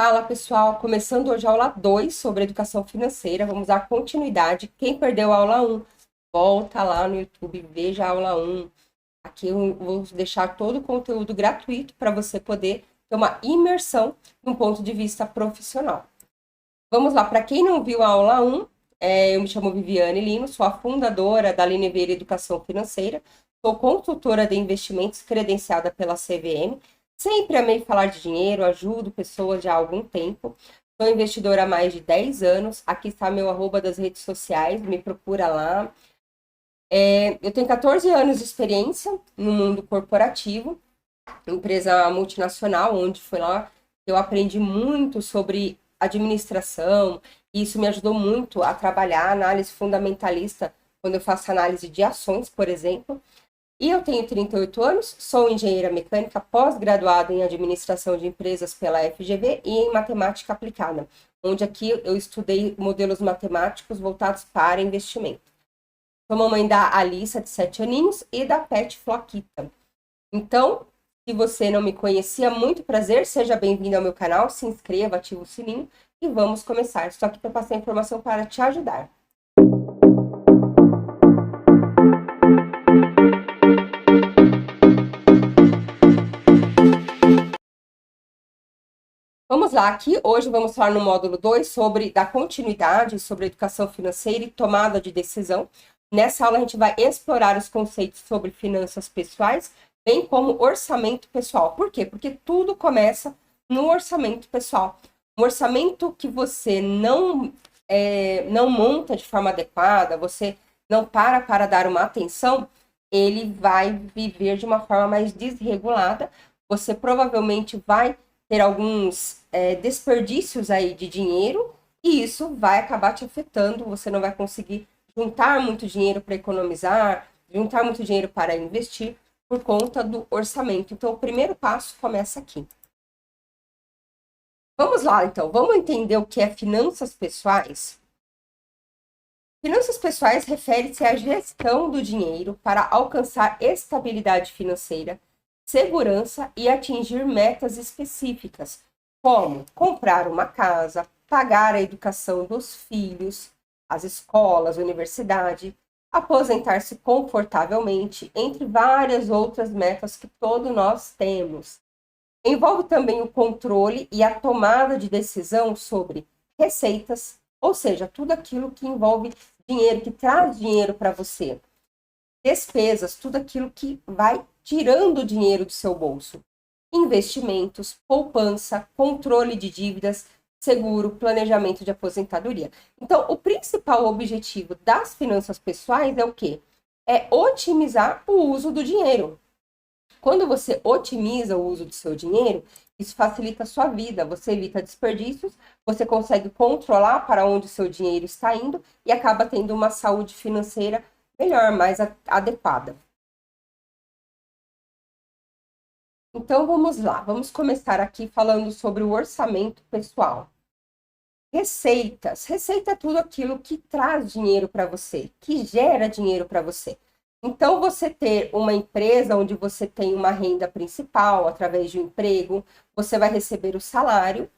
Fala pessoal, começando hoje a aula 2 sobre educação financeira, vamos dar continuidade. Quem perdeu a aula um, volta lá no YouTube, veja a aula um. Aqui eu vou deixar todo o conteúdo gratuito para você poder ter uma imersão num ponto de vista profissional. Vamos lá, para quem não viu a aula um, eu me chamo Viviane Lino, sou a fundadora da Lineveira Educação Financeira, sou consultora de investimentos credenciada pela CVM. Sempre amei falar de dinheiro, ajudo pessoas já há algum tempo. Sou investidora há mais de 10 anos. Aqui está meu arroba das redes sociais, me procura lá. Eu tenho 14 anos de experiência no mundo corporativo, empresa multinacional, onde foi lá que eu aprendi muito sobre administração, e isso me ajudou muito a trabalhar análise fundamentalista quando eu faço análise de ações, por exemplo. E eu tenho 38 anos, sou engenheira mecânica, pós-graduada em administração de empresas pela FGV e em matemática aplicada, onde aqui eu estudei modelos matemáticos voltados para investimento. Sou mamãe da Alissa, de 7 aninhos, e da Pet Floquita. Então, se você não me conhecia, muito prazer, seja bem-vindo ao meu canal, se inscreva, ative o sininho e vamos começar. Estou aqui para passar informação para te ajudar. Vamos lá, aqui hoje vamos falar no módulo 2 sobre da continuidade, sobre educação financeira e tomada de decisão. Nessa aula a gente vai explorar os conceitos sobre finanças pessoais, bem como orçamento pessoal. Por quê? Porque tudo começa no orçamento pessoal. Um orçamento que você não monta de forma adequada, você não para dar uma atenção, ele vai viver de uma forma mais desregulada. Você provavelmente vai ter alguns desperdícios aí de dinheiro e isso vai acabar te afetando. Você não vai conseguir juntar muito dinheiro para economizar, juntar muito dinheiro para investir por conta do orçamento. Então, o primeiro passo começa aqui. Vamos lá, então. Vamos entender o que é finanças pessoais? Finanças pessoais refere-se à gestão do dinheiro para alcançar estabilidade financeira, segurança e atingir metas específicas, como comprar uma casa, pagar a educação dos filhos, as escolas, universidade, aposentar-se confortavelmente, entre várias outras metas que todos nós temos. Envolve também o controle e a tomada de decisão sobre receitas, ou seja, tudo aquilo que envolve dinheiro, que traz dinheiro para você. Despesas, tudo aquilo que vai tirando dinheiro do seu bolso. Investimentos, poupança, controle de dívidas, seguro, planejamento de aposentadoria. Então, o principal objetivo das finanças pessoais é o quê? É otimizar o uso do dinheiro. Quando você otimiza o uso do seu dinheiro, isso facilita a sua vida, você evita desperdícios, você consegue controlar para onde o seu dinheiro está indo e acaba tendo uma saúde financeira melhor, mais adequada. Então vamos lá, vamos começar aqui falando sobre o orçamento pessoal. Receitas. Receita é tudo aquilo que traz dinheiro para você, que gera dinheiro para você. Então, você ter uma empresa onde você tem uma renda principal através de um emprego, você vai receber o salário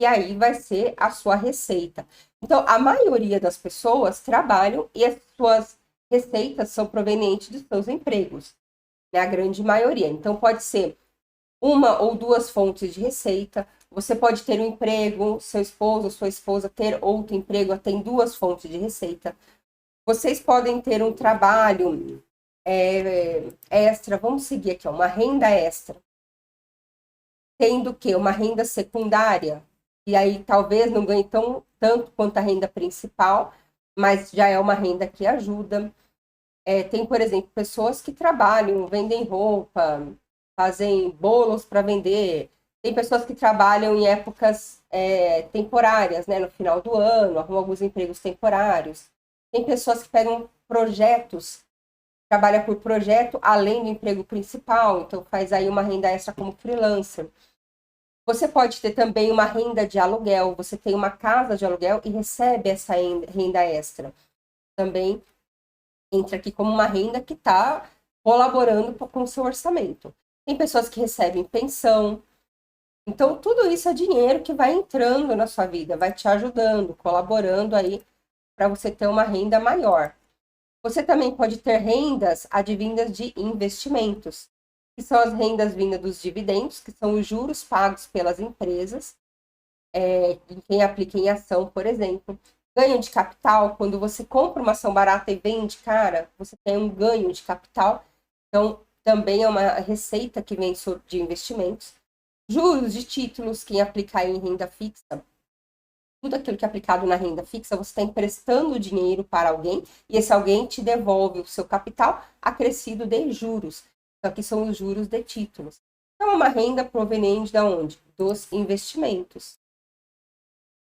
e aí vai ser a sua receita. Então, a maioria das pessoas trabalham e as suas receitas são provenientes dos seus empregos, né? A grande maioria. Então, pode ser uma ou duas fontes de receita. Você pode ter um emprego, seu esposo, sua esposa ter outro emprego, tem duas fontes de receita. Vocês podem ter um trabalho extra, vamos seguir aqui, ó, uma renda extra. Tendo o quê? Uma renda secundária, e aí talvez não ganhe tanto quanto a renda principal, mas já é uma renda que ajuda. Tem, por exemplo, pessoas que trabalham, vendem roupa, fazem bolos para vender. Tem pessoas que trabalham em épocas temporárias, né? No final do ano, arrumam alguns empregos temporários. Tem pessoas que pegam projetos, trabalha por projeto além do emprego principal, então faz aí uma renda extra como freelancer. Você pode ter também uma renda de aluguel, você tem uma casa de aluguel e recebe essa renda extra. Também entra aqui como uma renda que está colaborando com o seu orçamento. Tem pessoas que recebem pensão. Então, tudo isso é dinheiro que vai entrando na sua vida, vai te ajudando, colaborando aí para você ter uma renda maior. Você também pode ter rendas advindas de investimentos, que são as rendas vindas dos dividendos, que são os juros pagos pelas empresas, em quem aplica em ação, por exemplo. Ganho de capital, quando você compra uma ação barata e vende cara, você tem um ganho de capital. Então, também é uma receita que vem de investimentos. Juros de títulos, quem aplicar em renda fixa, tudo aquilo que é aplicado na renda fixa, você está emprestando dinheiro para alguém e esse alguém te devolve o seu capital acrescido de juros. Então, aqui são os juros de títulos. Então, é uma renda proveniente de onde? Dos investimentos.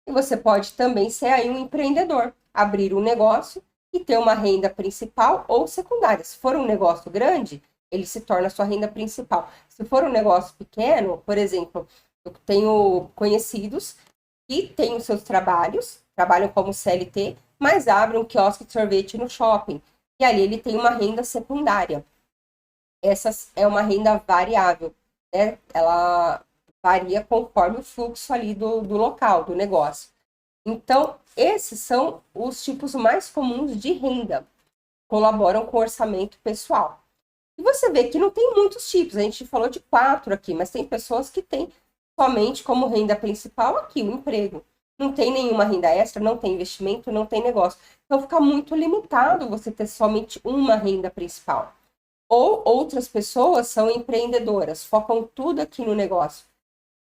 E você pode também ser aí um empreendedor, abrir um negócio e ter uma renda principal ou secundária. Se for um negócio grande, ele se torna a sua renda principal. Se for um negócio pequeno, por exemplo, eu tenho conhecidos que têm os seus trabalhos, trabalham como CLT, mas abrem um quiosque de sorvete no shopping. E ali ele tem uma renda secundária. Essa é uma renda variável, né? Ela varia conforme o fluxo ali do local, do negócio. Então, esses são os tipos mais comuns de renda. Colaboram com o orçamento pessoal. E você vê que não tem muitos tipos, a gente falou de 4 aqui, mas tem pessoas que têm somente como renda principal aqui o emprego. Não tem nenhuma renda extra, não tem investimento, não tem negócio. Então fica muito limitado você ter somente uma renda principal. Ou outras pessoas são empreendedoras, focam tudo aqui no negócio.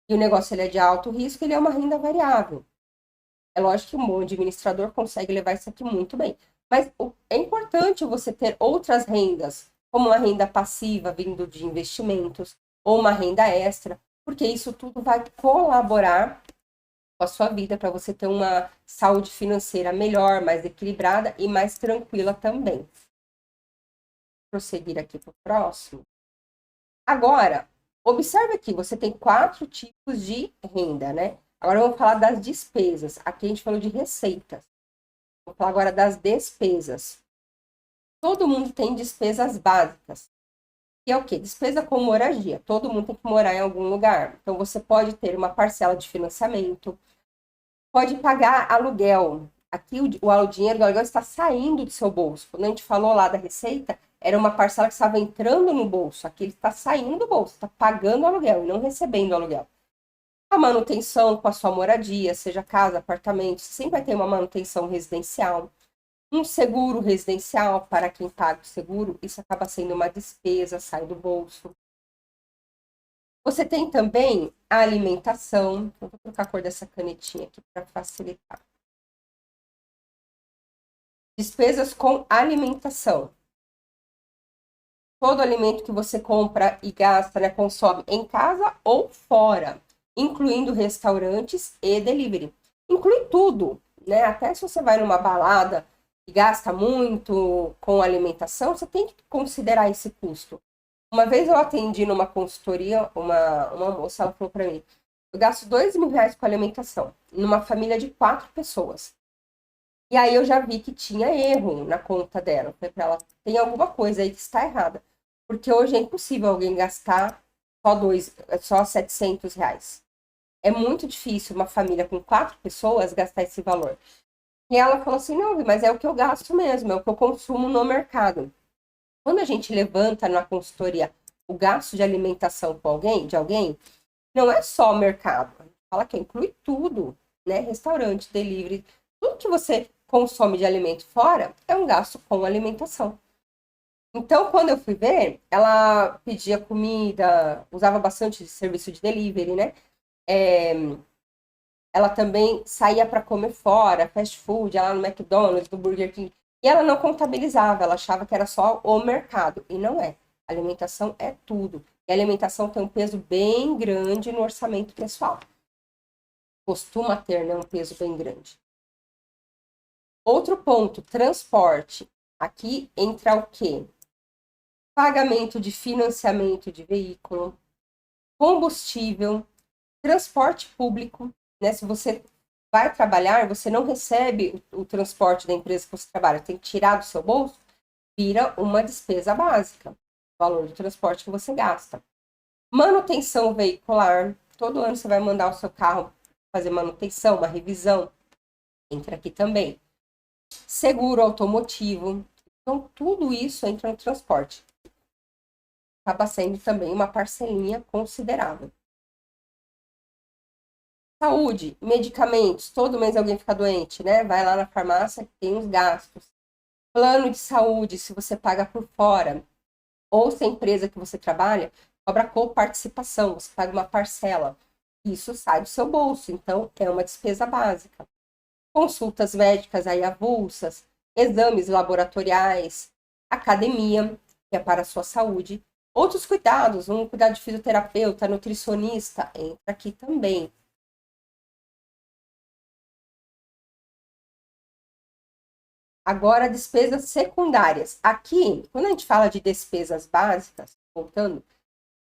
E o negócio ele é de alto risco, ele é uma renda variável. É lógico que um bom administrador consegue levar isso aqui muito bem. Mas é importante você ter outras rendas, como uma renda passiva vindo de investimentos, ou uma renda extra, porque isso tudo vai colaborar com a sua vida para você ter uma saúde financeira melhor, mais equilibrada e mais tranquila também. Vou prosseguir aqui para o próximo. Agora, observe aqui, você tem 4 tipos de renda, né? Agora vamos falar das despesas. Aqui a gente falou de receitas. Vou falar agora das despesas. Todo mundo tem despesas básicas. Que é o quê? Despesa com moradia. Todo mundo tem que morar em algum lugar. Então, você pode ter uma parcela de financiamento, pode pagar aluguel. Aqui o dinheiro do aluguel está saindo do seu bolso. Quando a gente falou lá da receita, era uma parcela que estava entrando no bolso. Aqui ele está saindo do bolso, está pagando aluguel e não recebendo aluguel. A manutenção com a sua moradia, seja casa, apartamento, sempre vai ter uma manutenção residencial. Um seguro residencial para quem paga o seguro, isso acaba sendo uma despesa, sai do bolso. Você tem também a alimentação. Eu vou trocar a cor dessa canetinha aqui para facilitar. Despesas com alimentação. Todo alimento que você compra e gasta, né, consome em casa ou fora, incluindo restaurantes e delivery. Inclui tudo, né? Até se você vai numa balada e gasta muito com alimentação, você tem que considerar esse custo. Uma vez eu atendi numa consultoria, uma moça, ela falou para mim, eu gasto R$2.000 com alimentação, numa família de 4 pessoas. E aí eu já vi que tinha erro na conta dela. Eu falei para ela, tem alguma coisa aí que está errada. Porque hoje é impossível alguém gastar só R$700. É muito difícil uma família com 4 pessoas gastar esse valor. E ela falou assim, não, mas é o que eu gasto mesmo, é o que eu consumo no mercado. Quando a gente levanta na consultoria o gasto de alimentação de alguém, não é só o mercado. A gente fala que inclui tudo, né? Restaurante, delivery, tudo que você consome de alimento fora é um gasto com alimentação. Então, quando eu fui ver, ela pedia comida, usava bastante serviço de delivery, né? Ela também saía para comer fora, fast food, lá no McDonald's, no Burger King. E ela não contabilizava, ela achava que era só o mercado. E não é. Alimentação é tudo. E a alimentação tem um peso bem grande no orçamento pessoal. Costuma ter, né, um peso bem grande. Outro ponto, transporte. Aqui entra o quê? Pagamento de financiamento de veículo, combustível, transporte público, né? Se você vai trabalhar, você não recebe o transporte da empresa que você trabalha, tem que tirar do seu bolso, vira uma despesa básica, o valor do transporte que você gasta. Manutenção veicular, todo ano você vai mandar o seu carro fazer manutenção, uma revisão, entra aqui também. Seguro automotivo. Então, tudo isso entra no transporte. Acaba sendo também uma parcelinha considerável. Saúde, medicamentos, todo mês alguém fica doente, né? Vai lá na farmácia, tem os gastos. Plano de saúde, se você paga por fora, ou se a empresa que você trabalha cobra coparticipação, você paga uma parcela. Isso sai do seu bolso, então é uma despesa básica. Consultas médicas aí avulsas, exames laboratoriais, academia, que é para a sua saúde. Outros cuidados, vamos cuidar de fisioterapeuta, nutricionista, entra aqui também. Agora, despesas secundárias. Aqui, quando a gente fala de despesas básicas, voltando,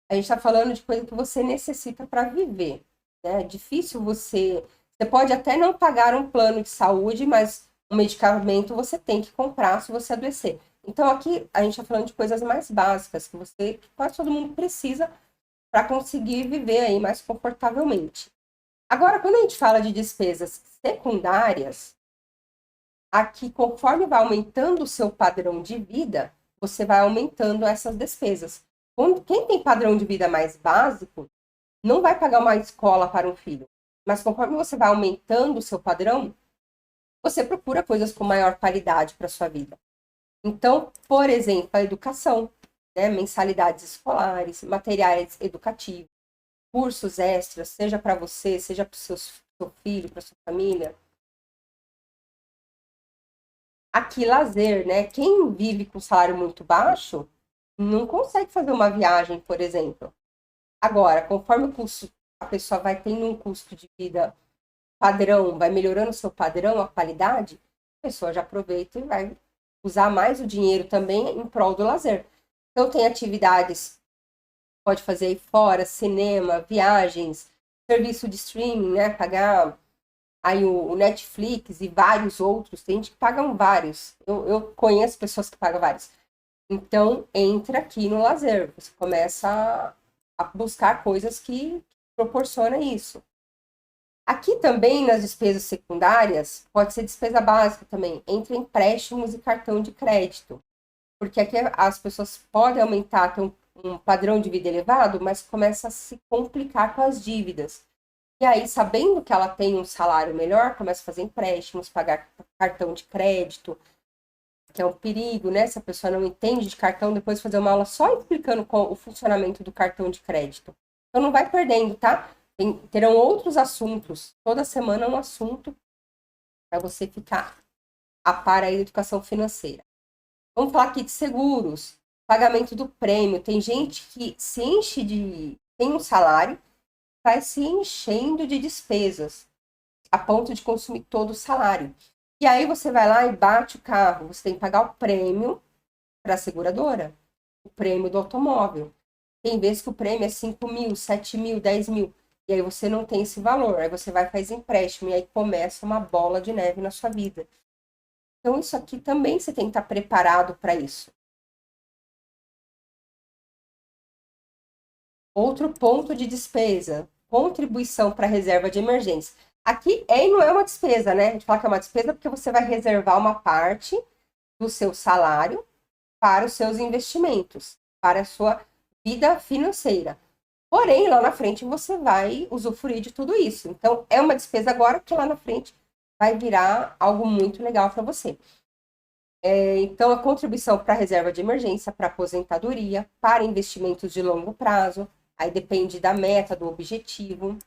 a gente está falando de coisa que você necessita para viver. Né? É difícil você. Você pode até não pagar um plano de saúde, mas um medicamento você tem que comprar se você adoecer. Então, aqui a gente está falando de coisas mais básicas que quase todo mundo precisa para conseguir viver aí mais confortavelmente. Agora, quando a gente fala de despesas secundárias, aqui, conforme vai aumentando o seu padrão de vida, você vai aumentando essas despesas. Quem tem padrão de vida mais básico, não vai pagar uma escola para um filho. Mas conforme você vai aumentando o seu padrão, você procura coisas com maior qualidade para sua vida. Então, por exemplo, a educação, né? Mensalidades escolares, materiais educativos, cursos extras, seja para você, seja para o seu filho, para sua família. Aqui, lazer, né? Quem vive com salário muito baixo não consegue fazer uma viagem, por exemplo. Agora, conforme o custo, a pessoa vai tendo um custo de vida padrão, vai melhorando o seu padrão, a qualidade, a pessoa já aproveita e vai usar mais o dinheiro também em prol do lazer. Então, tem atividades, pode fazer aí fora, cinema, viagens, serviço de streaming, né? Pagar aí o Netflix e vários outros, tem gente que pagam vários. Eu conheço pessoas que pagam vários. Então, entra aqui no lazer. Você começa a buscar coisas que proporcionam isso. Aqui também, nas despesas secundárias, pode ser despesa básica também, entre empréstimos e cartão de crédito. Porque aqui as pessoas podem aumentar, ter um padrão de vida elevado, mas começa a se complicar com as dívidas. E aí, sabendo que ela tem um salário melhor, começa a fazer empréstimos, pagar cartão de crédito, que é um perigo, né? Se a pessoa não entende de cartão, depois fazer uma aula só explicando o funcionamento do cartão de crédito. Então, não vai perdendo, tá? Terão outros assuntos. Toda semana um assunto para você ficar a par aí da educação financeira. Vamos falar aqui de seguros, pagamento do prêmio. Tem gente que se enche tem um salário, vai se enchendo de despesas, a ponto de consumir todo o salário. E aí você vai lá e bate o carro, você tem que pagar o prêmio para a seguradora, o prêmio do automóvel. Tem vezes que o prêmio é 5 mil, 7 mil, 10 mil, e aí você não tem esse valor, aí você vai e faz empréstimo, e aí começa uma bola de neve na sua vida. Então isso aqui também você tem que estar preparado para isso. Outro ponto de despesa, contribuição para reserva de emergência. Aqui não é uma despesa, né? A gente fala que é uma despesa porque você vai reservar uma parte do seu salário para os seus investimentos, para a sua vida financeira. Porém, lá na frente você vai usufruir de tudo isso. Então, é uma despesa agora que lá na frente vai virar algo muito legal para você. Então, a contribuição para a reserva de emergência, para aposentadoria, para investimentos de longo prazo, aí depende da meta, do objetivo.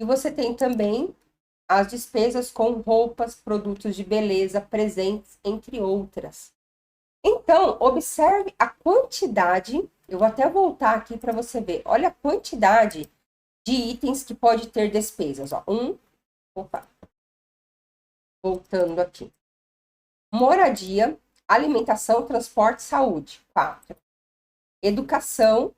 E você tem também as despesas com roupas, produtos de beleza, presentes, entre outras. Então, observe a quantidade, eu vou até voltar aqui para você ver, olha a quantidade de itens que pode ter despesas. Ó. Voltando aqui. Moradia, alimentação, transporte, saúde. 4. Educação,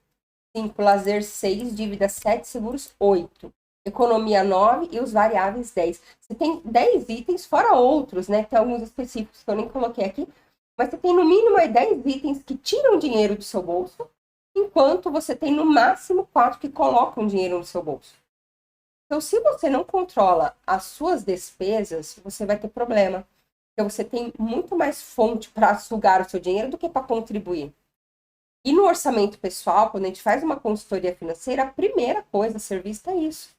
5. Lazer, 6. Dívida, 7. Seguros, 8. Economia, 9. E os variáveis, 10. Você tem 10 itens, fora outros, né? Tem alguns específicos que eu nem coloquei aqui. Mas você tem no mínimo aí 10 itens que tiram dinheiro do seu bolso enquanto você tem no máximo 4 que colocam dinheiro no seu bolso. Então, se você não controla as suas despesas, você vai ter problema. Porque você tem muito mais fonte para sugar o seu dinheiro do que para contribuir. E no orçamento pessoal, quando a gente faz uma consultoria financeira, a primeira coisa a ser vista é isso.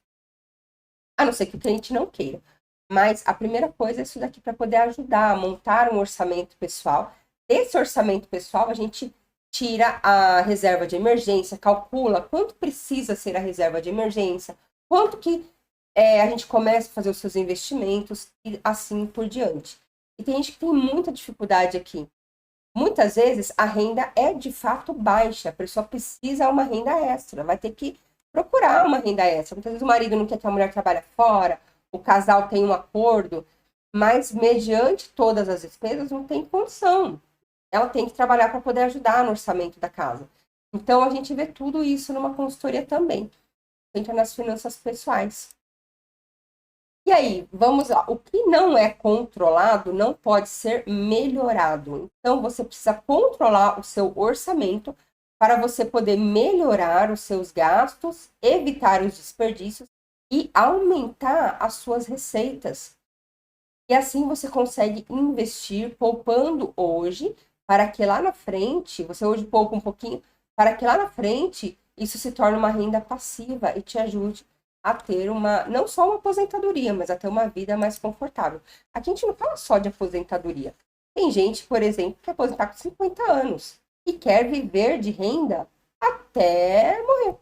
A não ser que o cliente não queira. Mas a primeira coisa é isso daqui para poder ajudar a montar um orçamento pessoal. Desse orçamento pessoal, a gente tira a reserva de emergência, calcula quanto precisa ser a reserva de emergência, quanto que a gente começa a fazer os seus investimentos e assim por diante. E tem gente que tem muita dificuldade aqui. Muitas vezes a renda é de fato baixa, a pessoa precisa de uma renda extra, vai ter que procurar uma renda extra. Muitas vezes o marido não quer que a mulher trabalhe fora, o casal tem um acordo, mas mediante todas as despesas não tem condição. Ela tem que trabalhar para poder ajudar no orçamento da casa. Então a gente vê tudo isso numa consultoria também. Entra nas finanças pessoais. E aí, vamos lá. O que não é controlado não pode ser melhorado. Então, você precisa controlar o seu orçamento para você poder melhorar os seus gastos, evitar os desperdícios e aumentar as suas receitas. E assim você consegue investir poupando hoje, para que lá na frente, você hoje poupa um pouquinho, para que lá na frente isso se torne uma renda passiva e te ajude a ter não só uma aposentadoria, mas a ter uma vida mais confortável. Aqui a gente não fala só de aposentadoria. Tem gente, por exemplo, que aposentar com 50 anos e quer viver de renda até morrer.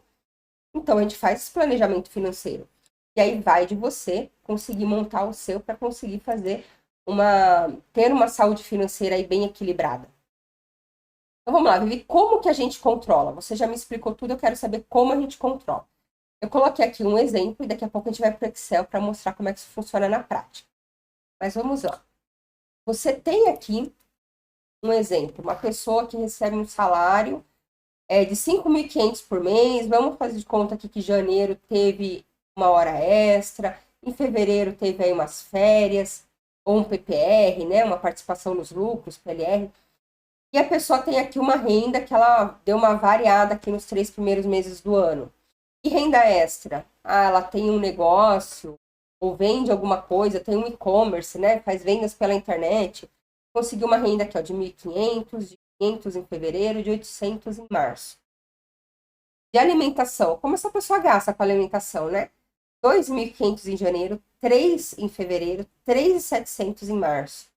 Então a gente faz esse planejamento financeiro. E aí vai de você conseguir montar o seu para conseguir ter uma saúde financeira aí bem equilibrada. Então vamos lá, Vivi, como que a gente controla? Você já me explicou tudo, eu quero saber como a gente controla. Eu coloquei aqui um exemplo e daqui a pouco a gente vai para o Excel para mostrar como é que isso funciona na prática. Mas vamos lá. Você tem aqui um exemplo, uma pessoa que recebe um salário de 5.500 por mês. Vamos fazer de conta aqui que janeiro teve uma hora extra, em fevereiro teve aí umas férias, ou um PPR, né, uma participação nos lucros, PLR. E a pessoa tem aqui uma renda que ela deu uma variada aqui nos 3 primeiros meses do ano. E renda extra? Ah, ela tem um negócio, ou vende alguma coisa, tem um e-commerce, né? Faz vendas pela internet. Conseguiu uma renda aqui, ó, de 1.500, de 500 em fevereiro, de 800 em março. De alimentação, como essa pessoa gasta com alimentação, né? 2.500 em janeiro, 3 em fevereiro, 3.700 em março.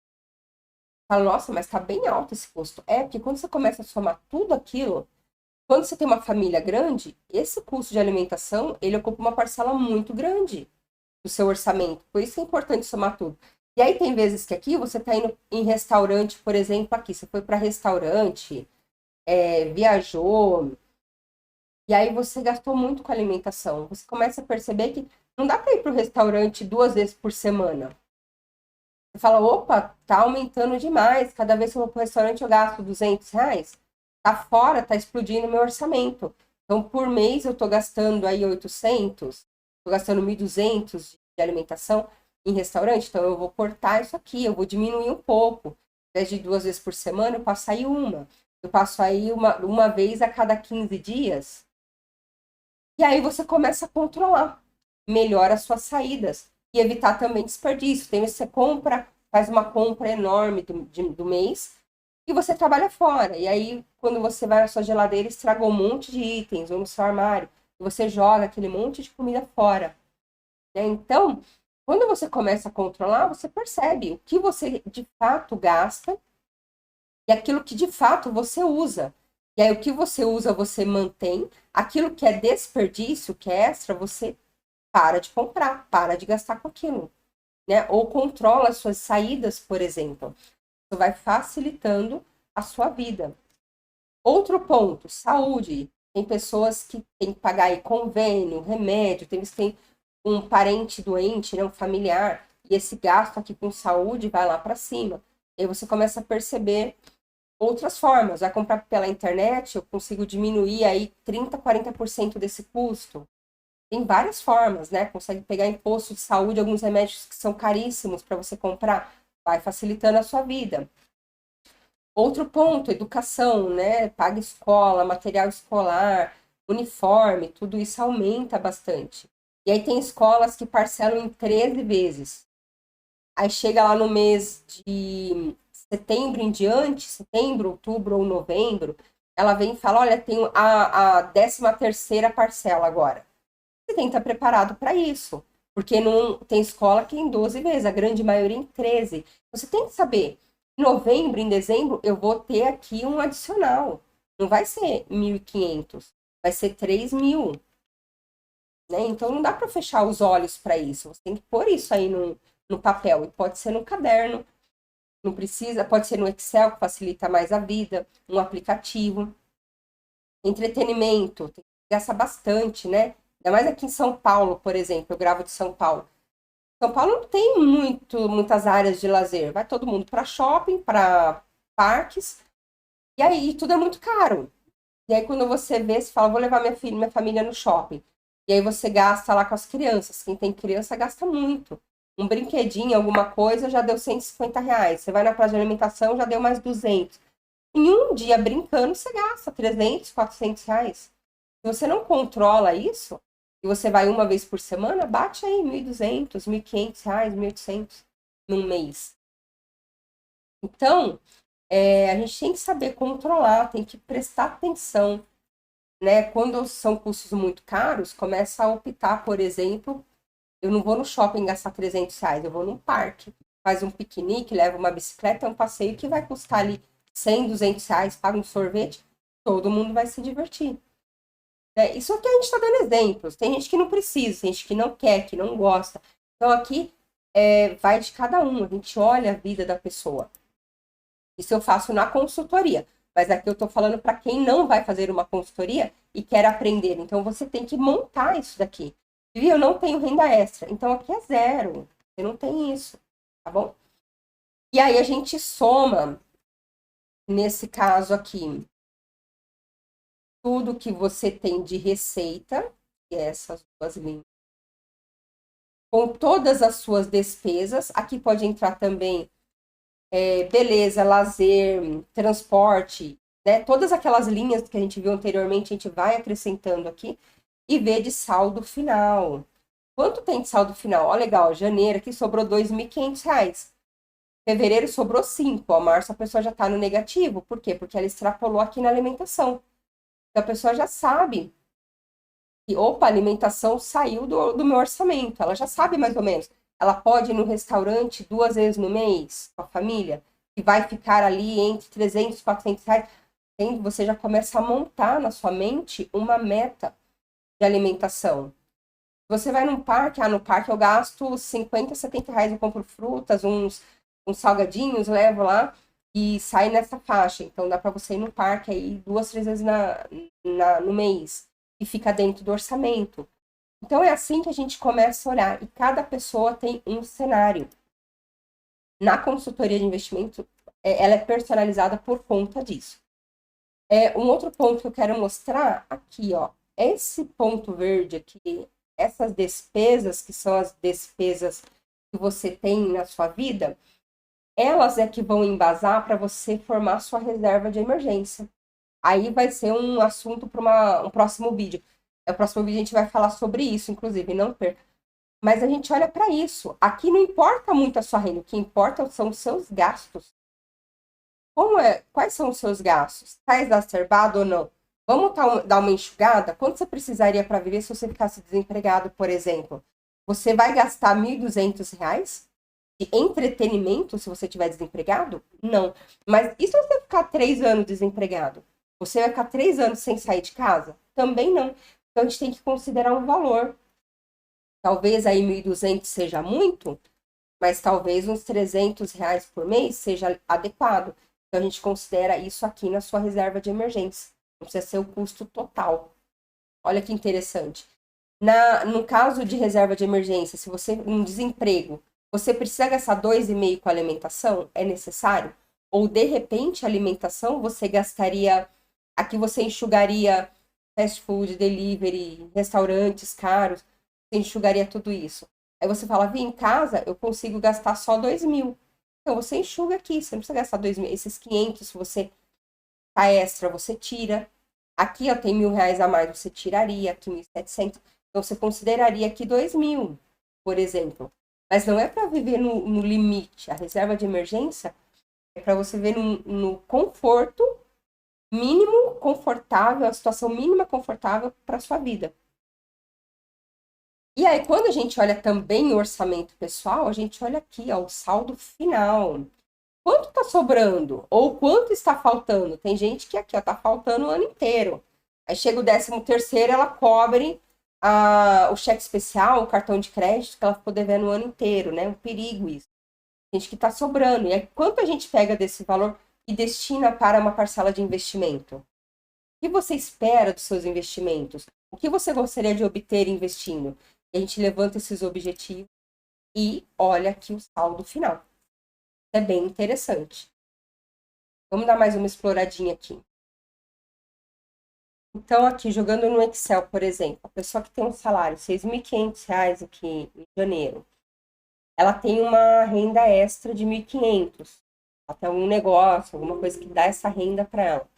Fala, nossa, mas tá bem alto esse custo. É, porque quando você começa a somar tudo aquilo, quando você tem uma família grande, esse custo de alimentação, ele ocupa uma parcela muito grande do seu orçamento. Por isso é importante somar tudo. E aí tem vezes que aqui você está indo em restaurante, por exemplo, aqui. Você foi para restaurante, viajou, e aí você gastou muito com alimentação. Você começa a perceber que não dá para ir para o restaurante 2 vezes por semana. Você fala, opa, tá aumentando demais. Cada vez que eu vou para o restaurante eu gasto R$ 200. Tá fora, tá explodindo o meu orçamento. Então, por mês eu tô gastando aí 800, tô gastando 1.200 de alimentação em restaurante. Então, eu vou cortar isso aqui, eu vou diminuir um pouco. Ao invés de 2 vezes por semana, eu passo aí uma. Eu passo aí uma vez a cada 15 dias. E aí você começa a controlar melhor as suas saídas e evitar também desperdício. Tem vezes que você faz uma compra enorme do mês e você trabalha fora. E aí, quando você vai na sua geladeira, estragou um monte de itens, ou no seu armário, e você joga aquele monte de comida fora. Né? Então, quando você começa a controlar, você percebe o que você de fato gasta e aquilo que de fato você usa. E aí, o que você usa, você mantém. Aquilo que é desperdício, que é extra, você para de comprar, para de gastar com aquilo. Né? Ou controla as suas saídas, por exemplo. Isso vai facilitando a sua vida. Outro ponto, saúde. Tem pessoas que têm que pagar aí convênio, remédio, tem que tem um parente doente, né, um familiar, e esse gasto aqui com saúde vai lá para cima. E aí você começa a perceber outras formas. Vai comprar pela internet, eu consigo diminuir aí 30, 40% desse custo. Tem várias formas, né? Consegue pegar imposto de saúde, alguns remédios que são caríssimos para você comprar, vai facilitando a sua vida. Outro ponto, educação, né? Paga escola, material escolar, uniforme, tudo isso aumenta bastante. E aí tem escolas que parcelam em 13 vezes. Aí chega lá no mês de setembro em diante, setembro, outubro ou novembro, ela vem e fala, olha, tem a 13ª parcela agora. Você tem que estar preparado para isso. Porque não tem escola que em 12 vezes, a grande maioria em 13. Você tem que saber, em novembro, em dezembro, eu vou ter aqui um adicional. Não vai ser 1.500, vai ser 3.000. Né? Então não dá para fechar os olhos para isso. Você tem que pôr isso aí no papel. E pode ser no caderno, não precisa, pode ser no Excel, que facilita mais a vida, um aplicativo. Entretenimento, tem que gastar bastante, né? Ainda mais aqui em São Paulo, por exemplo, eu gravo de São Paulo. São Paulo não tem muitas áreas de lazer. Vai todo mundo para shopping, para parques, e aí tudo é muito caro. E aí quando você vê, você fala, vou levar minha filha, minha família no shopping. E aí você gasta lá com as crianças. Quem tem criança gasta muito. Um brinquedinho, alguma coisa, já deu R$ 150. Você vai na praça de alimentação, já deu mais 200. Em um dia brincando, você gasta 300, R$ 400. Se você não controla isso, e você vai uma vez por semana, bate aí R$ 1.200, R$ 1.500, 1.800 num mês. Então, a gente tem que saber controlar, tem que prestar atenção, né? Quando são custos muito caros, começa a optar, por exemplo, eu não vou no shopping gastar R$ 300, eu vou num parque, faz um piquenique, leva uma bicicleta, é um passeio que vai custar ali R$ 100, R$ 200, paga um sorvete, todo mundo vai se divertir. Isso aqui a gente está dando exemplos. Tem gente que não precisa, tem gente que não quer, que não gosta. Então aqui vai de cada um. A gente olha a vida da pessoa. Isso eu faço na consultoria. Mas aqui eu estou falando para quem não vai fazer uma consultoria e quer aprender. Então você tem que montar isso daqui. Viu? Eu não tenho renda extra. Então aqui é zero. Você não tem isso. Tá bom? E aí a gente soma, nesse caso aqui, tudo que você tem de receita, que é essas duas linhas, com todas as suas despesas. Aqui pode entrar também beleza, lazer, transporte, né? Todas aquelas linhas que a gente viu anteriormente, a gente vai acrescentando aqui e vê de saldo final. Quanto tem de saldo final? Ó, legal, janeiro aqui sobrou R$ 2.500. Fevereiro sobrou 5. Ó, março a pessoa já está no negativo. Por quê? Porque ela extrapolou aqui na alimentação. Então a pessoa já sabe que, opa, a alimentação saiu do meu orçamento. Ela já sabe mais ou menos. Ela pode ir no restaurante 2 vezes no mês com a família, que vai ficar ali entre 300 e R$ 400. Você já começa a montar na sua mente uma meta de alimentação. Você vai num parque, no parque eu gasto 50, R$ 70, eu compro frutas, uns salgadinhos, levo lá e sai nessa faixa. Então dá para você ir no parque aí 2, 3 vezes no mês e fica dentro do orçamento. Então é assim que a gente começa a olhar e cada pessoa tem um cenário. Na consultoria de investimento, ela é personalizada por conta disso. Um outro ponto que eu quero mostrar aqui, ó, esse ponto verde aqui, essas despesas, que são as despesas que você tem na sua vida, elas é que vão embasar para você formar sua reserva de emergência. Aí vai ser um assunto para um próximo vídeo. No próximo vídeo a gente vai falar sobre isso, inclusive, não perca. Mas a gente olha para isso. Aqui não importa muito a sua renda, o que importa são os seus gastos. Quais são os seus gastos? Está exacerbado ou não? Vamos dar uma enxugada? Quanto você precisaria para viver se você ficasse desempregado, por exemplo? Você vai gastar R$ 1.200 de entretenimento se você estiver desempregado? Não. Mas e se você ficar 3 anos desempregado? Você vai ficar 3 anos sem sair de casa? Também não. Então a gente tem que considerar um valor. Talvez aí 1.200 seja muito, mas talvez uns R$ 300 por mês seja adequado. Então a gente considera isso aqui na sua reserva de emergência. Não precisa ser o custo total. Olha que interessante. No caso de reserva de emergência, se você um desemprego, você precisa gastar 2,5 com alimentação? É necessário? Ou de repente a alimentação você gastaria, aqui você enxugaria fast food, delivery, restaurantes caros, você enxugaria tudo isso. Aí você fala, em casa eu consigo gastar só 2.000. Então, você enxuga aqui, você não precisa gastar 2.000, esses 500, se você tá extra, você tira. Aqui, ó, tem R$ 1.000 a mais, você tiraria, aqui 1.700. Então, você consideraria aqui 2.000, por exemplo. Mas não é para viver no limite. A reserva de emergência é para você viver no conforto mínimo confortável, a situação mínima confortável para sua vida. E aí, quando a gente olha também o orçamento pessoal, a gente olha aqui, ó, o saldo final. Quanto está sobrando? Ou quanto está faltando? Tem gente que aqui, ó, tá faltando o ano inteiro. Aí chega o 13º, ela cobre o cheque especial, o cartão de crédito que ela ficou devendo o ano inteiro, né? Um perigo isso. Tem gente que está sobrando. E aí, quanto a gente pega desse valor e destina para uma parcela de investimento? O que você espera dos seus investimentos? O que você gostaria de obter investindo? E a gente levanta esses objetivos e olha aqui o saldo final. É bem interessante. Vamos dar mais uma exploradinha aqui. Então, aqui, jogando no Excel, por exemplo, a pessoa que tem um salário de R$ 6.500 aqui em janeiro, ela tem uma renda extra de 1.500. Até um negócio, alguma coisa que dá essa renda para ela.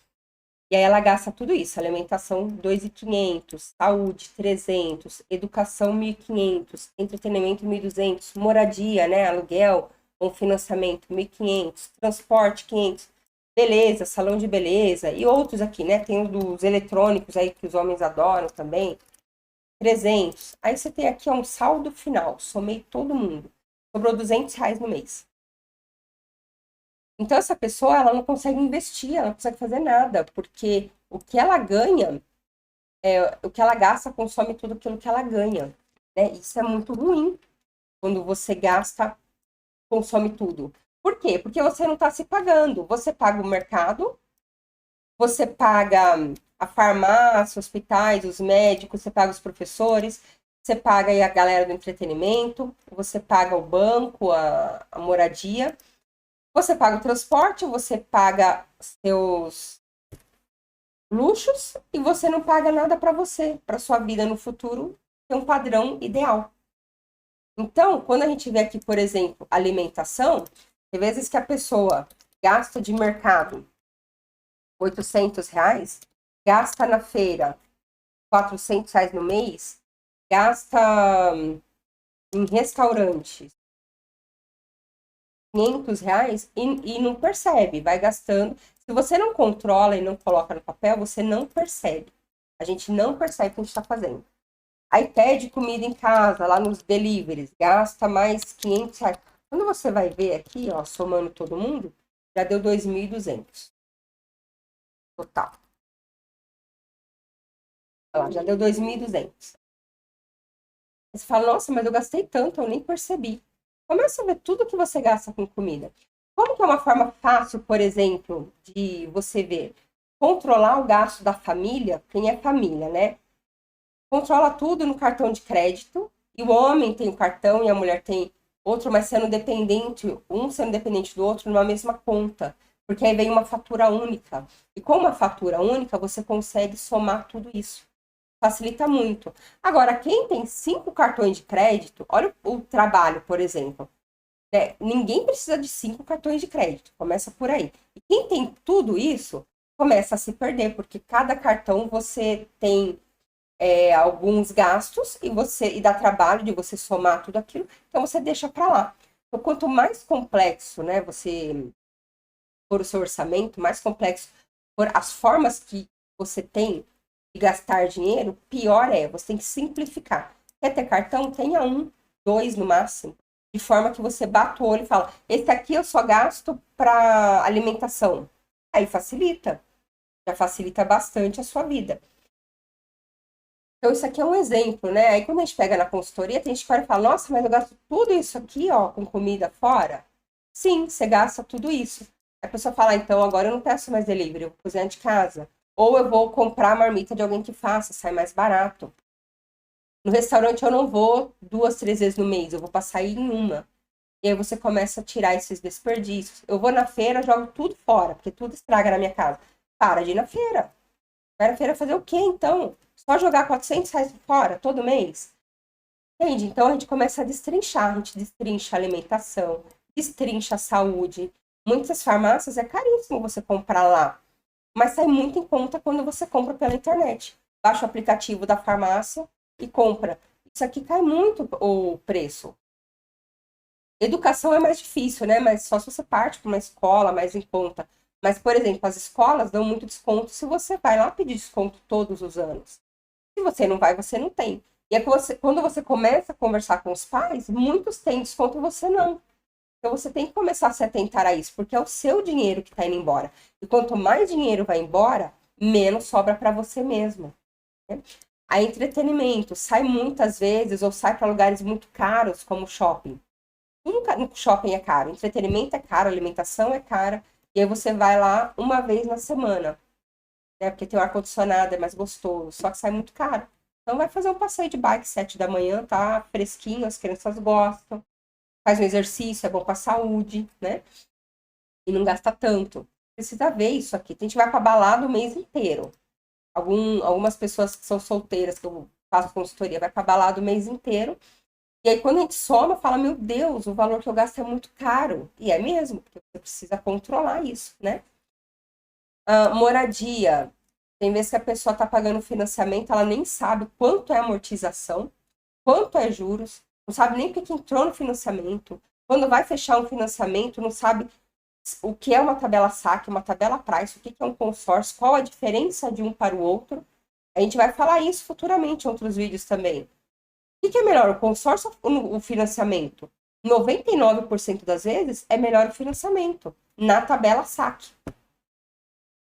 E aí ela gasta tudo isso, alimentação 2.500, saúde 300, educação 1.500, entretenimento 1.200, moradia, né, aluguel, um financiamento 1.500, transporte 500, beleza, salão de beleza e outros aqui, né, tem os dos eletrônicos aí que os homens adoram também, 300. Aí você tem aqui um saldo final, somei todo mundo, sobrou R$ 200 no mês. Então, essa pessoa, ela não consegue investir, ela não consegue fazer nada, porque o que ela ganha, o que ela gasta, consome tudo aquilo que ela ganha, né? Isso é muito ruim, quando você gasta, consome tudo. Por quê? Porque você não está se pagando. Você paga o mercado, você paga a farmácia, hospitais, os médicos, você paga os professores, você paga aí a galera do entretenimento, você paga o banco, a moradia. Você paga o transporte, você paga seus luxos e você não paga nada para você, para sua vida no futuro, ter um padrão ideal. Então, quando a gente vê aqui, por exemplo, alimentação, tem vezes que a pessoa gasta de mercado R$ 800, gasta na feira R$ 400 no mês, gasta em restaurantes R$ 500 e não percebe, vai gastando. Se você não controla e não coloca no papel, você não percebe. A gente não percebe o que a gente está fazendo. Aí pede comida em casa, lá nos deliveries, gasta mais R$ 500. Quando você vai ver aqui, ó, somando todo mundo, já deu 2.200 total. Ó, já deu 2.200. Você fala, nossa, mas eu gastei tanto, eu nem percebi. Começa a ver tudo que você gasta com comida. Como que é uma forma fácil, por exemplo, de você ver? Controlar o gasto da família, quem é família, né? Controla tudo no cartão de crédito. E o homem tem o cartão e a mulher tem outro, mas sendo dependente, um sendo dependente do outro numa mesma conta. Porque aí vem uma fatura única. E com uma fatura única, você consegue somar tudo isso. Facilita muito. Agora, quem tem 5 cartões de crédito, olha o trabalho, por exemplo. Ninguém precisa de 5 cartões de crédito. Começa por aí. E quem tem tudo isso, começa a se perder, porque cada cartão você tem alguns gastos e dá trabalho de você somar tudo aquilo, então você deixa para lá. Então, quanto mais complexo, né, você for o seu orçamento, mais complexo for as formas que você tem de gastar dinheiro, pior é, você tem que simplificar. Quer ter cartão? Tenha 1, 2 no máximo, de forma que você bata o olho e fala, esse aqui eu só gasto para alimentação. Aí facilita, já facilita bastante a sua vida. Então, isso aqui é um exemplo, né? Aí, quando a gente pega na consultoria, tem gente que olha e fala, nossa, mas eu gasto tudo isso aqui, ó, com comida fora? Sim, você gasta tudo isso. A pessoa fala, então, agora eu não peço mais delivery, eu vou cozinhar de casa. Ou eu vou comprar a marmita de alguém que faça, sai mais barato. No restaurante eu não vou 2, 3 vezes no mês, eu vou passar em uma. E aí você começa a tirar esses desperdícios. Eu vou na feira, jogo tudo fora, porque tudo estraga na minha casa. Para de ir na feira. Vai na feira fazer o quê, então? Só jogar R$ 400 fora todo mês? Entende? Então a gente começa a destrinchar. A gente destrincha alimentação, destrincha a saúde. Muitas farmácias é caríssimo você comprar lá, mas sai muito em conta quando você compra pela internet. Baixa o aplicativo da farmácia e compra. Isso aqui cai muito o preço. Educação é mais difícil, né? Mas só se você parte para uma escola mais em conta. Mas, por exemplo, as escolas dão muito desconto se você vai lá pedir desconto todos os anos. Se você não vai, você não tem. E é que quando você começa a conversar com os pais, muitos têm desconto e você não. Então você tem que começar a se atentar a isso, porque é o seu dinheiro que está indo embora. E quanto mais dinheiro vai embora, menos sobra para você mesmo. Né? A entretenimento sai muitas vezes ou sai para lugares muito caros, como shopping. Tudo no shopping é caro, entretenimento é caro, alimentação é cara. E aí você vai lá uma vez na semana, né? Porque tem o ar-condicionado, é mais gostoso, só que sai muito caro. Então vai fazer um passeio de bike 7 da manhã, tá fresquinho, as crianças gostam. Faz um exercício, é bom para a saúde, né? E não gasta tanto. Precisa ver isso aqui. A gente vai para balada o mês inteiro. Algumas pessoas que são solteiras, que eu faço consultoria, vai para balada o mês inteiro. E aí, quando a gente soma, fala, meu Deus, o valor que eu gasto é muito caro. E é mesmo, porque você precisa controlar isso, né? Moradia. Tem vezes que a pessoa está pagando financiamento, ela nem sabe quanto é amortização, quanto é juros, não sabe nem o que entrou no financiamento. Quando vai fechar um financiamento, não sabe o que é uma tabela saque, uma tabela price, o que é um consórcio, qual a diferença de um para o outro. A gente vai falar isso futuramente em outros vídeos também. O que é melhor, o consórcio ou o financiamento? 99% das vezes é melhor o financiamento, na tabela saque.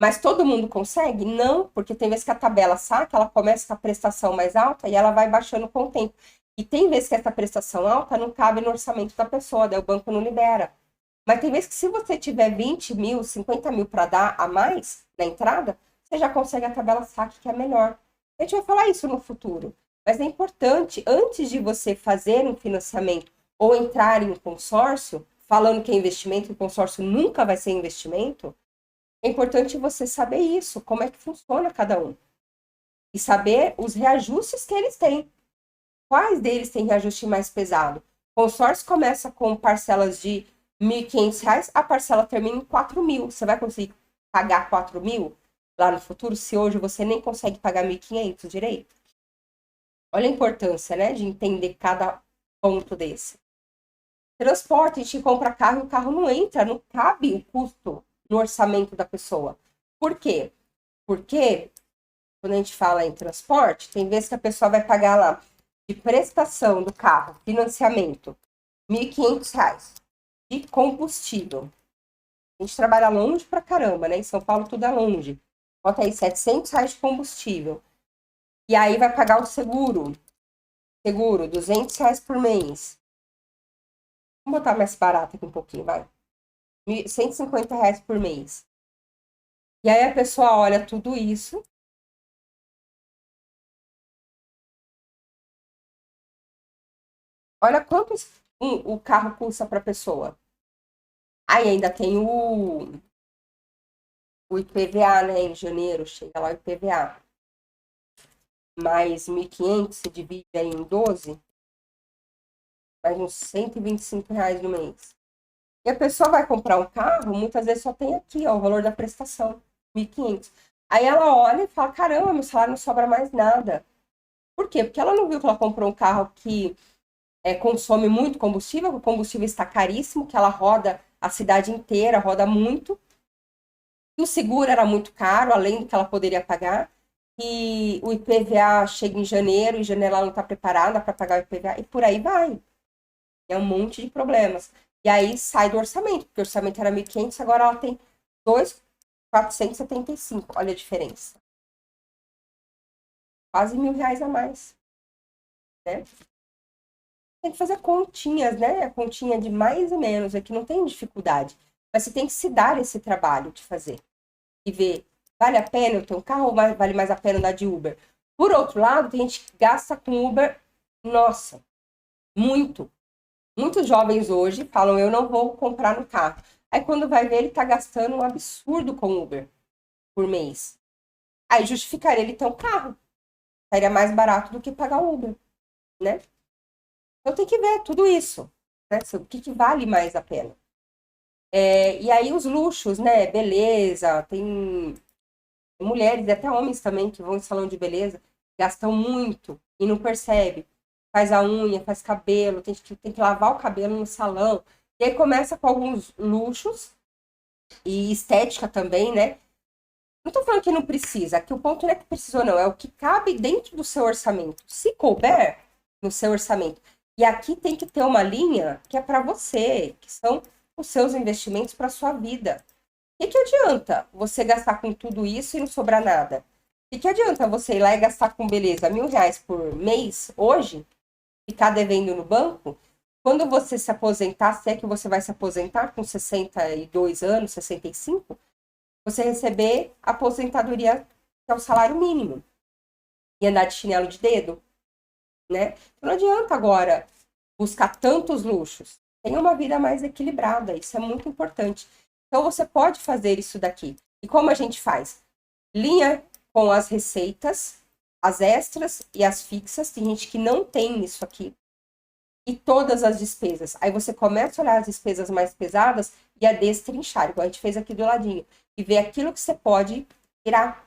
Mas todo mundo consegue? Não, porque tem vezes que a tabela saque, ela começa com a prestação mais alta e ela vai baixando com o tempo. E tem vezes que essa prestação alta não cabe no orçamento da pessoa, daí o banco não libera. Mas tem vezes que se você tiver 20 mil, 50 mil para dar a mais na entrada, você já consegue a tabela saque que é melhor. A gente vai falar isso no futuro. Mas é importante, antes de você fazer um financiamento ou entrar em um consórcio, falando que é investimento, o consórcio nunca vai ser investimento, é importante você saber isso, como é que funciona cada um. E saber os reajustes que eles têm. Quais deles têm reajuste mais pesado? O consórcio começa com parcelas de R$ 1.500, a parcela termina em 4.000. Você vai conseguir pagar 4.000 lá no futuro, se hoje você nem consegue pagar 1.500 direito? Olha a importância, né, de entender cada ponto desse. Transporte, a gente compra carro e o carro não entra, não cabe o custo no orçamento da pessoa. Por quê? Porque quando a gente fala em transporte, tem vezes que a pessoa vai pagar lá de prestação do carro, financiamento, R$ 1.500 de combustível. A gente trabalha longe pra caramba, né? Em São Paulo tudo é longe. Bota aí R$ 700 de combustível. E aí vai pagar o seguro. Seguro, R$ 200 por mês. Vamos botar mais barato aqui um pouquinho, vai. R$ 150 por mês. E aí a pessoa olha tudo isso. Olha quanto o carro custa para a pessoa. Aí ainda tem o IPVA, né? Em janeiro chega lá o IPVA. Mais 1.500, se divide aí em 12, mais uns R$ 125 no mês. E a pessoa vai comprar um carro, muitas vezes só tem aqui, ó, o valor da prestação, 1.500. Aí ela olha e fala, caramba, meu salário não sobra mais nada. Por quê? Porque ela não viu que ela comprou um carro que consome muito combustível, o combustível está caríssimo, que ela roda a cidade inteira, roda muito. E o seguro era muito caro, além do que ela poderia pagar. E o IPVA chega em janeiro ela não está preparada para pagar o IPVA, e por aí vai. É um monte de problemas. E aí sai do orçamento, porque o orçamento era 1.500, agora ela tem 2.475. Olha a diferença. Quase R$ 1.000 a mais, né? Tem que fazer continhas, né? A continha de mais e menos, aqui não tem dificuldade. Mas você tem que se dar esse trabalho de fazer. E ver, vale a pena eu ter um carro ou vale mais a pena andar de Uber? Por outro lado, tem gente que gasta com Uber, nossa, muito. Muitos jovens hoje falam, eu não vou comprar no carro. Aí quando vai ver, ele está gastando um absurdo com Uber por mês. Aí justificaria ele ter um carro. Seria mais barato do que pagar Uber, né? Então tem que ver tudo isso. né? O que vale mais a pena? E aí os luxos, né? Beleza, tem mulheres e até homens também que vão em salão de beleza, gastam muito e não percebe. Faz a unha, faz cabelo, tem que lavar o cabelo no salão. E aí começa com alguns luxos e estética também, né? Não tô falando que não precisa, que o ponto não é que precisa ou não, é o que cabe dentro do seu orçamento. Se couber no seu orçamento. E aqui tem que ter uma linha que é para você, que são os seus investimentos para sua vida. O que adianta você gastar com tudo isso e não sobrar nada? O que adianta você ir lá e gastar com beleza R$ 1.000 por mês, hoje, ficar devendo no banco? Quando você se aposentar, se é que você vai se aposentar com 62 anos, 65, você receber a aposentadoria, que é o salário mínimo, e andar de chinelo de dedo, né? Então não adianta agora buscar tantos luxos. Tenha uma vida mais equilibrada, isso é muito importante. Então você pode fazer isso daqui. E como a gente faz? Linha com as receitas, as extras e as fixas. Tem gente que não tem isso aqui. E todas as despesas. Aí você começa a olhar as despesas mais pesadas e a destrinchar, igual a gente fez aqui do ladinho. E ver aquilo que você pode tirar.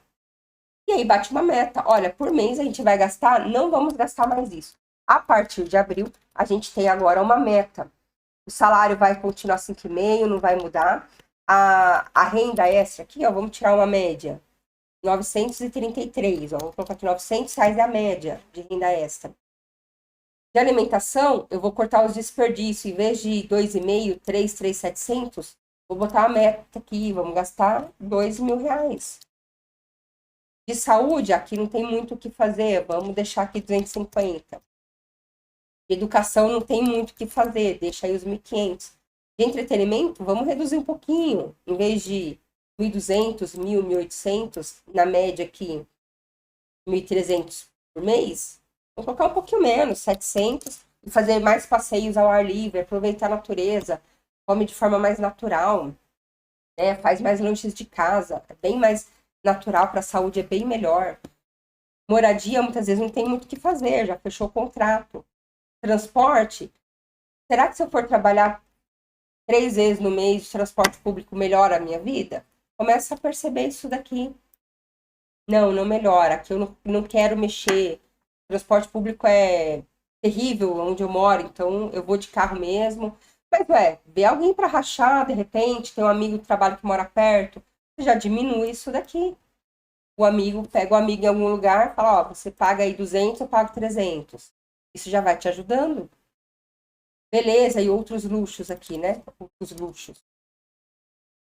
E aí bate uma meta. Olha, por mês a gente vai gastar, não vamos gastar mais isso. A partir de abril, a gente tem agora uma meta. O salário vai continuar 5,5, não vai mudar. A renda extra aqui, ó, vamos tirar uma média. 933, ó, vamos colocar aqui R$ 900 é a média de renda extra. De alimentação, eu vou cortar os desperdícios. Em vez de 2,5, 3,700, vou botar a meta aqui, vamos gastar R$ 2.000. De saúde, aqui não tem muito o que fazer, vamos deixar aqui 250. De educação não tem muito o que fazer, deixa aí os 1.500. De entretenimento, vamos reduzir um pouquinho. Em vez de 1.200, 1.000, 1.800, na média aqui, 1.300 por mês, vamos colocar um pouquinho menos, 700, e fazer mais passeios ao ar livre, aproveitar a natureza, come de forma mais natural, né? Faz mais lanches de casa, é bem mais natural para a saúde, é bem melhor. Moradia, muitas vezes não tem muito o que fazer, já fechou o contrato. Transporte, será que se eu for trabalhar 3 vezes no mês de transporte público melhora a minha vida? Começa a perceber isso daqui. Não melhora, aqui eu não quero mexer. Transporte público é terrível onde eu moro, então eu vou de carro mesmo. Mas, vê alguém para rachar, de repente, tem um amigo do trabalho que mora perto, você já diminui isso daqui. O amigo, pega o amigo em algum lugar, fala, ó, você paga aí 200, eu pago 300. Isso já vai te ajudando. Beleza, e outros luxos aqui, né? Outros luxos.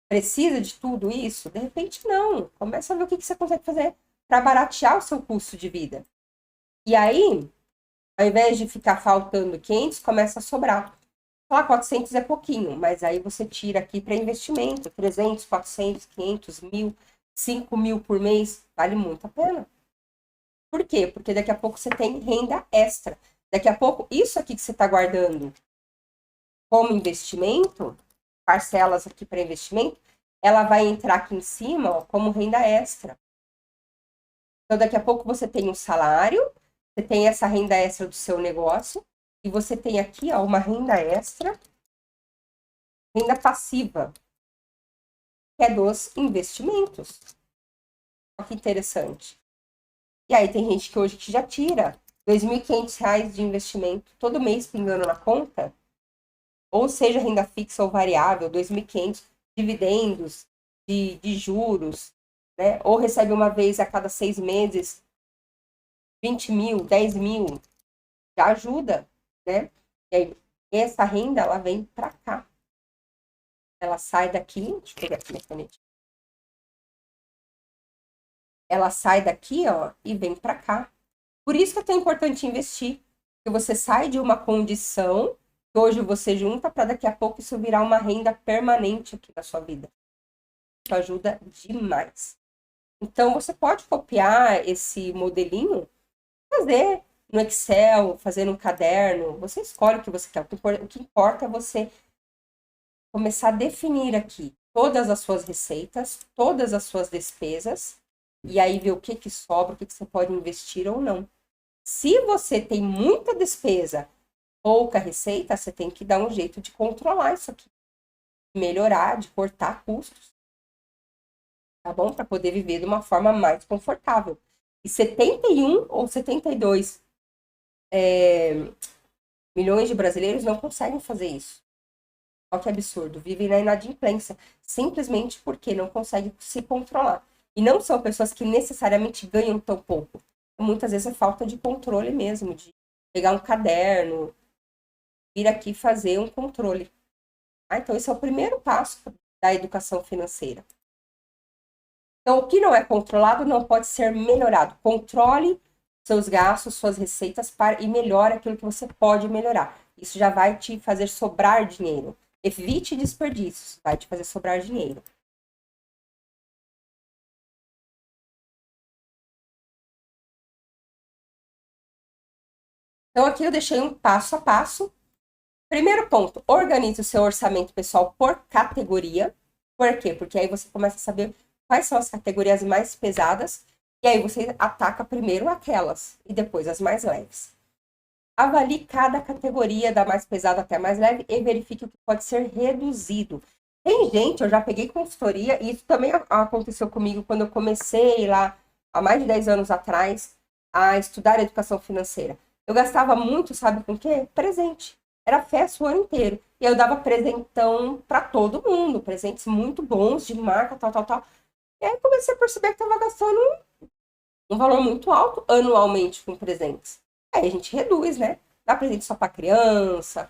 Precisa de tudo isso? De repente, não. Começa a ver o que você consegue fazer para baratear o seu custo de vida. E aí, ao invés de ficar faltando 500, começa a sobrar. Falar 400 é pouquinho, mas aí você tira aqui para investimento. 300, 400, 500, 1.000, 5.000 por mês. Vale muito a pena. Por quê? Porque daqui a pouco você tem renda extra. Daqui a pouco, isso aqui que você está guardando como investimento, parcelas aqui para investimento, ela vai entrar aqui em cima, ó, como renda extra. Então, daqui a pouco você tem um salário, você tem essa renda extra do seu negócio, e você tem aqui, ó, uma renda extra, renda passiva, que é dos investimentos. Olha que interessante. E aí tem gente que hoje que já tira R$ 2.500 de investimento todo mês pingando na conta, ou seja, renda fixa ou variável, 2.500 dividendos de juros, né? Ou recebe uma vez a cada 6 meses 20.000, 10.000, já ajuda, né? E aí, essa renda, ela vem para cá. Ela sai daqui, deixa eu pegar aqui na caneta. Ela sai daqui, ó, e vem para cá. Por isso que é tão importante investir, que você sai de uma condição que hoje você junta para daqui a pouco isso virar uma renda permanente aqui na sua vida. Isso ajuda demais. Então, você pode copiar esse modelinho, fazer no Excel, fazer no caderno. Você escolhe o que você quer. O que importa é você começar a definir aqui todas as suas receitas, todas as suas despesas, e aí ver o que sobra, o que você pode investir ou não. Se você tem muita despesa pouca receita, você tem que dar um jeito de controlar isso aqui, melhorar, de cortar custos, tá bom? Para poder viver de uma forma mais confortável. E 71 ou 72 milhões de brasileiros não conseguem fazer isso. Olha que absurdo, vivem na inadimplência, simplesmente porque não conseguem se controlar. E não são pessoas que necessariamente ganham tão pouco. Muitas vezes é falta de controle mesmo, de pegar um caderno, vir aqui fazer um controle. Então, esse é o primeiro passo da educação financeira. Então, o que não é controlado não pode ser melhorado. Controle seus gastos, suas receitas e melhore aquilo que você pode melhorar. Isso já vai te fazer sobrar dinheiro. Evite desperdícios, vai te fazer sobrar dinheiro. Então, aqui eu deixei um passo a passo. Primeiro ponto, organize o seu orçamento pessoal por categoria. Por quê? Porque aí você começa a saber quais são as categorias mais pesadas, e aí você ataca primeiro aquelas, e depois as mais leves. Avalie cada categoria, da mais pesada até a mais leve, e verifique o que pode ser reduzido. Tem gente, eu já peguei consultoria, e isso também aconteceu comigo quando eu comecei lá, há mais de 10 anos atrás, a estudar educação financeira. Eu gastava muito, sabe com o quê? Presente. Era festa o ano inteiro. E aí eu dava presentão para todo mundo, presentes muito bons, de marca, tal, tal, tal. E aí comecei a perceber que estava gastando um valor muito alto anualmente com presentes. Aí a gente reduz, né? Dá presente só para criança.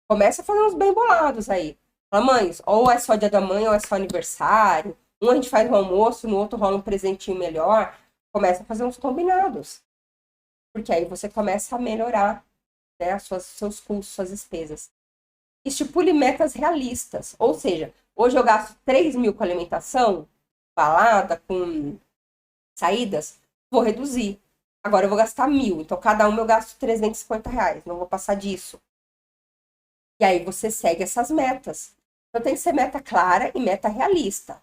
Começa a fazer uns bem bolados aí. Fala, mães, ou é só dia da mãe, ou é só aniversário. Um a gente faz um almoço, no outro rola um presentinho melhor. Começa a fazer uns combinados. Porque aí você começa a melhorar, né, seus custos, suas despesas. Estipule metas realistas. Ou seja, hoje eu gasto 3 mil com alimentação, balada, com saídas, vou reduzir. Agora eu vou gastar 1.000. Então, cada eu gasto R$ 350. Não vou passar disso. E aí você segue essas metas. Então, tem que ser meta clara e meta realista.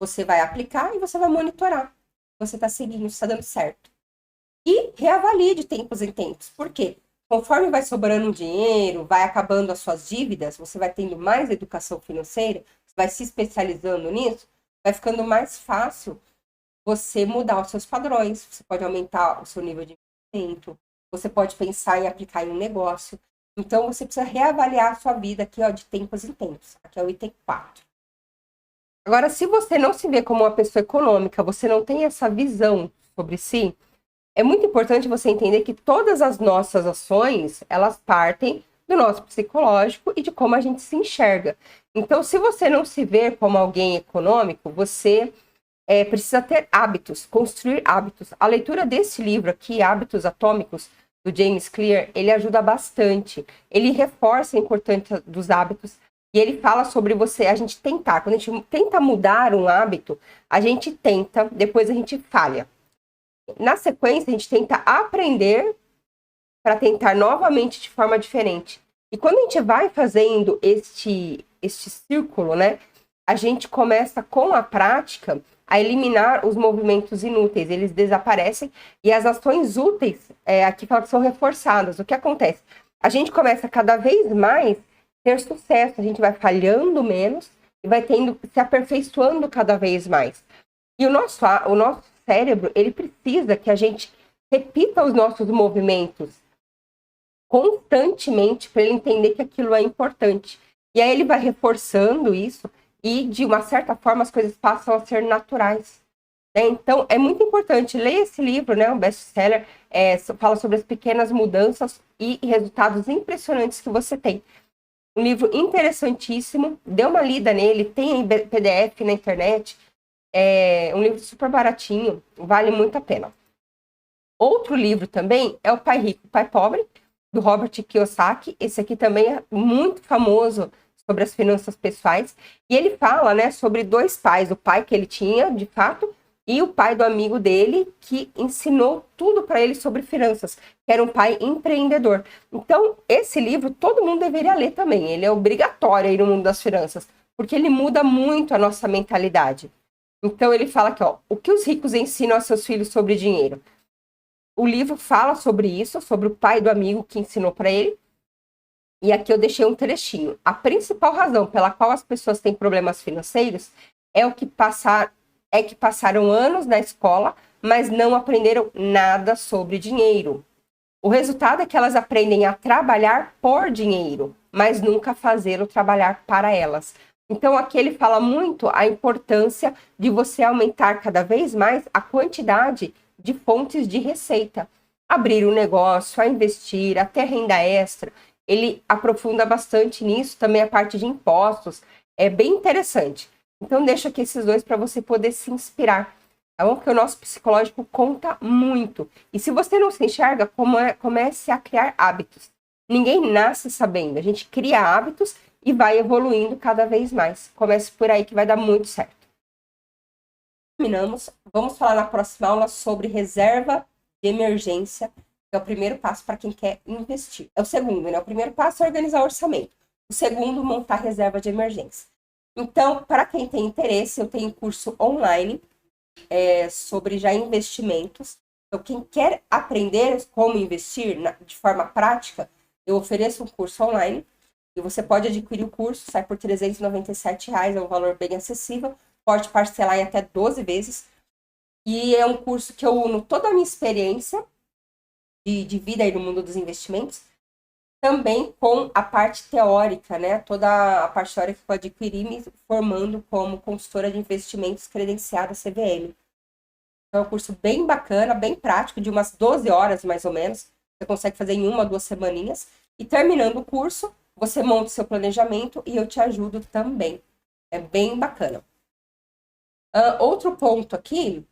Você vai aplicar e você vai monitorar. Você está seguindo, está dando certo. E reavalie de tempos em tempos. Por quê? Conforme vai sobrando dinheiro, vai acabando as suas dívidas, você vai tendo mais educação financeira, vai se especializando nisso, vai ficando mais fácil você mudar os seus padrões. Você pode aumentar o seu nível de investimento, você pode pensar em aplicar em um negócio. Então, você precisa reavaliar a sua vida aqui, ó, de tempos em tempos. Aqui é o item 4. Agora, se você não se vê como uma pessoa econômica, você não tem essa visão sobre si, é muito importante você entender que todas as nossas ações, elas partem do nosso psicológico e de como a gente se enxerga. Então, se você não se vê como alguém econômico, você precisa ter hábitos, construir hábitos. A leitura desse livro aqui, Hábitos Atômicos, do James Clear, ele ajuda bastante. Ele reforça a importância dos hábitos e ele fala sobre a gente tentar. Quando a gente tenta mudar um hábito, a gente tenta, depois a gente falha. Na sequência, a gente tenta aprender para tentar novamente de forma diferente. E quando a gente vai fazendo este círculo, né, a gente começa com a prática a eliminar os movimentos inúteis, eles desaparecem e as ações úteis, aqui fala que são reforçadas. O que acontece? A gente começa cada vez mais a ter sucesso, a gente vai falhando menos e vai se aperfeiçoando cada vez mais. E o nosso cérebro, ele precisa que a gente repita os nossos movimentos constantemente para ele entender que aquilo é importante. E aí ele vai reforçando isso e, de uma certa forma, as coisas passam a ser naturais. Né? Então, é muito importante ler esse livro, né? Um best-seller, fala sobre as pequenas mudanças e resultados impressionantes que você tem. Um livro interessantíssimo, dê uma lida nele, tem em PDF na internet, é um livro super baratinho, vale muito a pena. Outro livro também é O Pai Rico, Pai Pobre, do Robert Kiyosaki. Esse aqui também é muito famoso sobre as finanças pessoais. E ele fala, né, sobre dois pais, o pai que ele tinha, de fato, e o pai do amigo dele, que ensinou tudo para ele sobre finanças, que era um pai empreendedor. Então, esse livro todo mundo deveria ler também. Ele é obrigatório aí no mundo das finanças, porque ele muda muito a nossa mentalidade. Então, ele fala aqui, ó, o que os ricos ensinam aos seus filhos sobre dinheiro? O livro fala sobre isso, sobre o pai do amigo que ensinou para ele, E aqui eu deixei um trechinho. A principal razão pela qual as pessoas têm problemas financeiros é que passaram anos na escola, mas não aprenderam nada sobre dinheiro. O resultado é que elas aprendem a trabalhar por dinheiro, mas nunca fazê-lo trabalhar para elas. Então aqui ele fala muito a importância de você aumentar cada vez mais a quantidade de fontes de receita. Abrir um negócio, a investir, até renda extra. Ele aprofunda bastante nisso, também a parte de impostos. É bem interessante. Então deixo aqui esses dois para você poder se inspirar. Tá bom? Porque o nosso psicológico conta muito. E se você não se enxerga, comece a criar hábitos. Ninguém nasce sabendo. A gente cria hábitos e vai evoluindo cada vez mais. Comece por aí que vai dar muito certo. Terminamos. Vamos falar na próxima aula sobre reserva de emergência, que é o primeiro passo para quem quer investir. É o segundo, né? O primeiro passo é organizar o orçamento. O segundo, montar reserva de emergência. Então, para quem tem interesse, eu tenho curso online sobre já investimentos. Então, quem quer aprender como investir de forma prática, eu ofereço um curso online e você pode adquirir o curso, sai por R$ 397, é um valor bem acessível, pode parcelar em até 12 vezes. E é um curso que eu uno toda a minha experiência de vida aí no mundo dos investimentos, também com a parte teórica, né? Toda a parte teórica que eu adquiri me formando como consultora de investimentos credenciada CVM. É um curso bem bacana, bem prático, de umas 12 horas mais ou menos. Você consegue fazer em 1 ou 2 semaninhas. E terminando o curso, você monta o seu planejamento e eu te ajudo também. É bem bacana. Outro ponto aqui,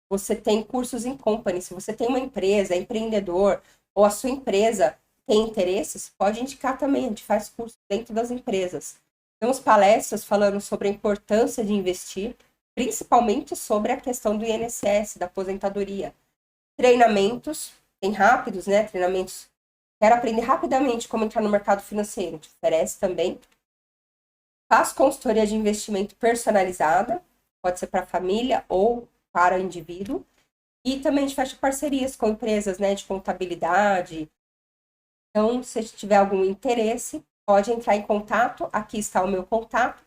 você tem cursos em company. Se você tem uma empresa, é empreendedor, ou a sua empresa tem interesses, pode indicar também. A gente faz curso dentro das empresas. Temos palestras falando sobre a importância de investir, principalmente sobre a questão do INSS, da aposentadoria. Treinamentos, tem rápidos, né? Treinamentos. Quero aprender rapidamente como entrar no mercado financeiro. Te oferece também. Faz consultoria de investimento personalizada, pode ser para família ou para o indivíduo. E também a gente fecha parcerias com empresas, né, de contabilidade. Então, se tiver algum interesse, pode entrar em contato. Aqui está o meu contato.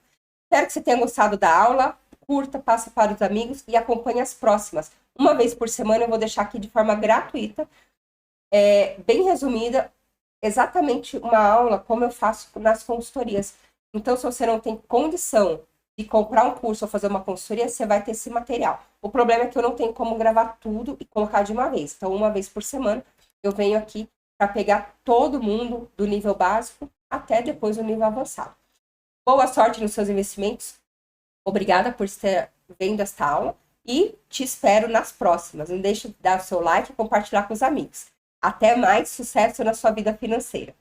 Espero que você tenha gostado da aula. Curta, passa para os amigos e acompanhe as próximas. Uma vez por semana eu vou deixar aqui de forma gratuita, bem resumida, exatamente uma aula como eu faço nas consultorias. Então, se você não tem condição de comprar um curso ou fazer uma consultoria, você vai ter esse material. O problema é que eu não tenho como gravar tudo e colocar de uma vez. Então, uma vez por semana, eu venho aqui para pegar todo mundo do nível básico até depois do nível avançado. Boa sorte nos seus investimentos. Obrigada por estar vendo esta aula e te espero nas próximas. Não deixe de dar o seu like e compartilhar com os amigos. Até mais, sucesso na sua vida financeira.